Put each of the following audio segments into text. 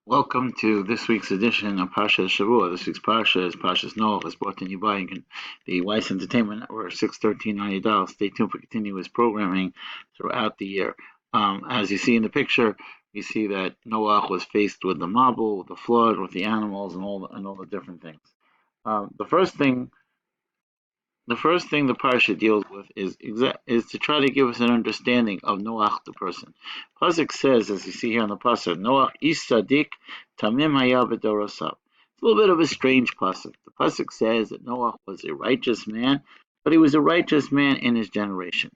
Welcome to this week's edition of Parsha Shavua. This week's Parsha is Parsha's Noah. It's brought to you by the Weiss Entertainment Network, 613 on your dial. Stay tuned for continuous programming throughout the year. As you see in the picture, you see that Noah was faced with the Mabul, with the flood, with the animals, and all the different things. The first thing the parsha deals with is to try to give us an understanding of Noach the person. Pasuk says, as you see here on the pasuk, Noach ish sadik tamim haya b'dorosav. It's a little bit of a strange pasuk. The pasuk says that Noach was a righteous man, but he was a righteous man in his generation.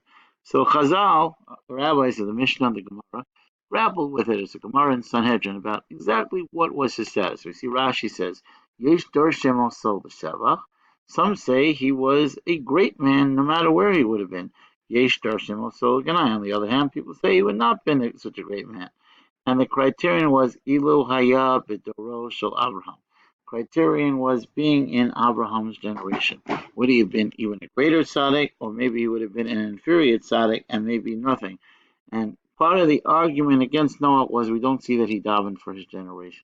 So Chazal, the rabbis of the Mishnah and the Gemara, grappled with it as a Gemara in Sanhedrin about exactly what was his status. We see Rashi says, Yesh dor shemo sol b'shevach. Some say he was a great man no matter where he would have been. Yesh darshim also ganai. On the other hand, people say he would not have been such a great man. And the criterion was Ilu Haya B'Doro Shel Abraham. Criterion was being in Abraham's generation. Would he have been even a greater tzaddik, or maybe he would have been an inferior tzaddik and maybe nothing? And part of the argument against Noah was we don't see that he davened for his generation.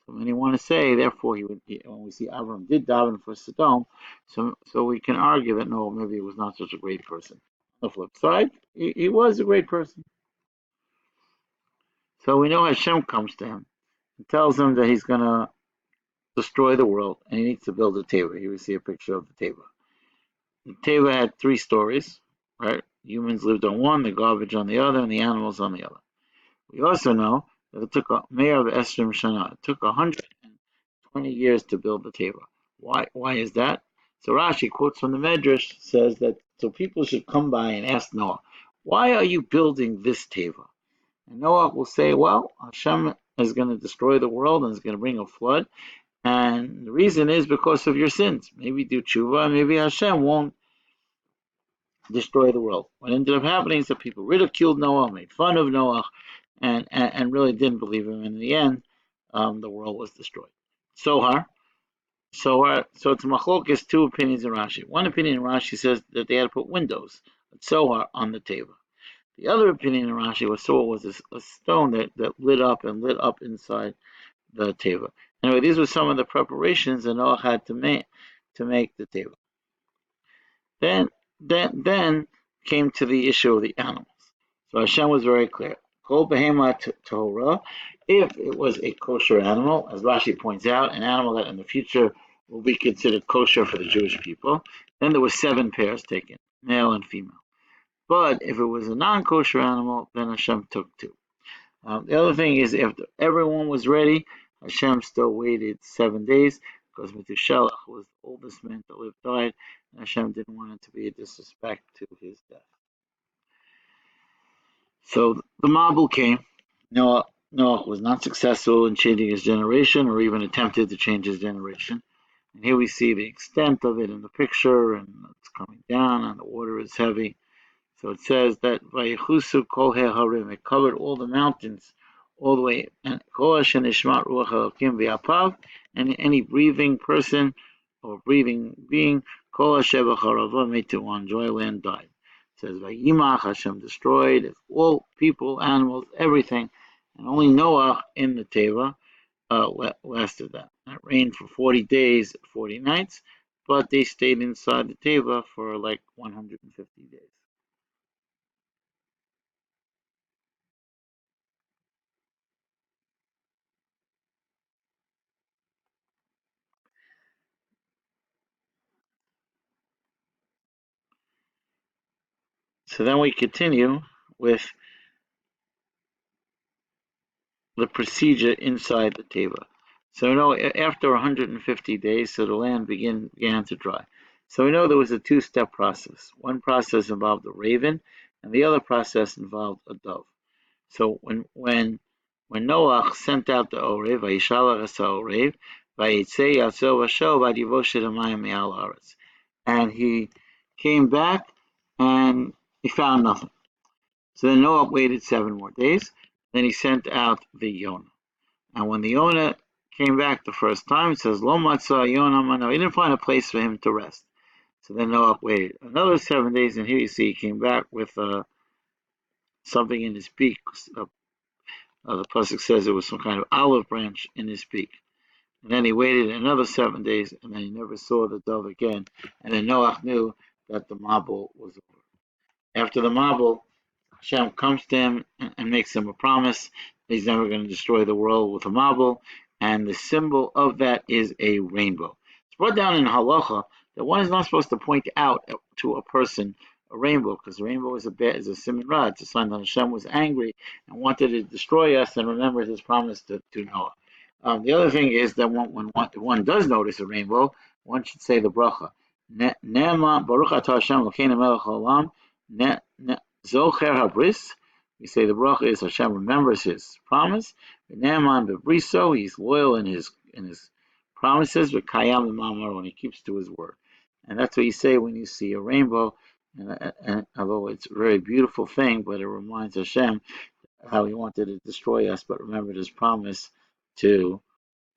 So many want to say, therefore, when we see Abraham did daven for Sodom, so we can argue that no, maybe he was not such a great person. On the flip side, he was a great person. So we know Hashem comes to him and tells him that he's going to destroy the world and he needs to build a teva. Here we see a picture of the teva. The teva had 3 stories, right? Humans lived on one, the garbage on the other, and the animals on the other. We also know that it took a mayor of Esrim Shana. It took 120 years to build the teva. Why is that? So Rashi quotes from the Medrash, says that so people should come by and ask Noah, why are you building this teva? And Noah will say, well, Hashem is going to destroy the world and is going to bring a flood. And the reason is because of your sins. Maybe do tshuva, maybe Hashem won't destroy the world. What ended up happening is that people ridiculed Noah, made fun of Noah, and really didn't believe him. And in the end, the world was destroyed. So it's machlokes, 2 opinions in Rashi. One opinion in Rashi says that they had to put windows, Sohar, on the teva. The other opinion in Rashi was Sohar was a stone that lit up inside the teva. Anyway, these were some of the preparations that Noah had to make the teva. Then came to the issue of the animals. So Hashem was very clear. Kol behema Torah, if it was a kosher animal, as Rashi points out, an animal that in the future will be considered kosher for the Jewish people, then there were 7 pairs taken, male and female. But if it was a non-kosher animal, then Hashem took 2. The other thing is, if everyone was ready, Hashem still waited 7 days because Methuselah was the oldest man to live, died, and Hashem didn't want it to be a disrespect to his death. So the Mabul came. Noah was not successful in changing his generation or even attempted to change his generation. And here we see the extent of it in the picture, and it's coming down, and the water is heavy. So it says that Vayichusu kol harim, it covered all the mountains, all the way, and kol shenishmat ruach Elokim v'apav, and any breathing person or breathing being, kol hashevach harava, made to on dry land, died. It says Vayimach, Hashem destroyed all people, animals, everything, and only Noah in the teva lasted that. It rained for 40 days, 40 nights, but they stayed inside the teva for like 150 days. So then we continue with the procedure inside the teva. So we know after 150 days, so the land began to dry. So we know there was a 2-step process. One process involved a raven, and the other process involved a dove. So when Noah sent out the Orev, Vayishalach es Orev, Vayitzei Yatzel Vasho, Vayivoshe Hamayim Me'al Haaretz, and he came back and he found nothing. So then Noah waited 7 more days. Then he sent out the Yonah. And when the Yonah came back the first time, it says, Lo matzah Yonah mano. He didn't find a place for him to rest. So then Noah waited another 7 days, and here you see he came back with something in his beak, The pasuk says it was some kind of olive branch in his beak. And then he waited another 7 days, and then he never saw the dove again. And then Noach knew that the Mabul was over. After the Mabul, Hashem comes to him and makes him a promise that he's never going to destroy the world with a Mabul, and the symbol of that is a rainbow. It's brought down in Halacha that one is not supposed to point out to a person a rainbow, because the rainbow is a siman ra. It's a sign that Hashem was angry and wanted to destroy us and remembered his promise to Noah. The other thing is that when one does notice a rainbow, one should say the bracha. Ne'ema Baruch atah Hashem Elokeinu melech haolam. Zocher habris. We say the bracha is Hashem remembers his promise. Ne'eman bebriso. He's loyal in his promises. V'kayam l'ma'amar, when he keeps to his word. And that's what you say when you see a rainbow. And although it's a very beautiful thing, but it reminds Hashem how he wanted to destroy us, but remembered his promise to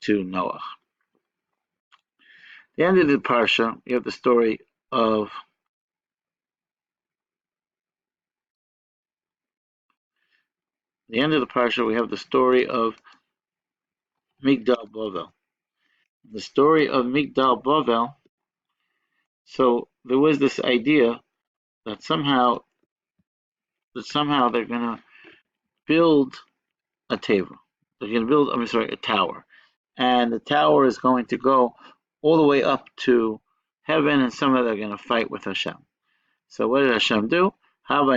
Noah. The end of the parsha, you have the story of we have the story of Migdal Bavel. The story of Migdal Bavel. So there was this idea that somehow they're going to build a teva. They're going to build, a tower, and the tower is going to go all the way up to heaven, and somehow they're going to fight with Hashem. So what did Hashem do? Hashem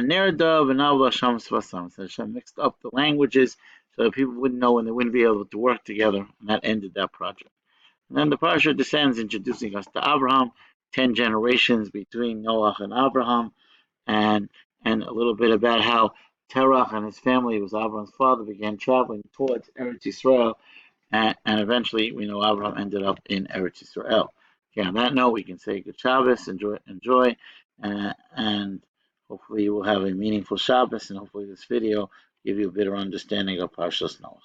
mixed up the languages so that people wouldn't know and they wouldn't be able to work together, and that ended that project. And then the parsha descends, introducing us to Abraham, 10 generations between Noah and Abraham, and a little bit about how Terach and his family, who was Abraham's father, began traveling towards Eretz Yisrael, and eventually we know Abraham ended up in Eretz Yisrael. Okay, on that note, we can say good Shabbos, enjoy, and hopefully you will have a meaningful Shabbos, and hopefully this video give you a better understanding of Parshas Noach.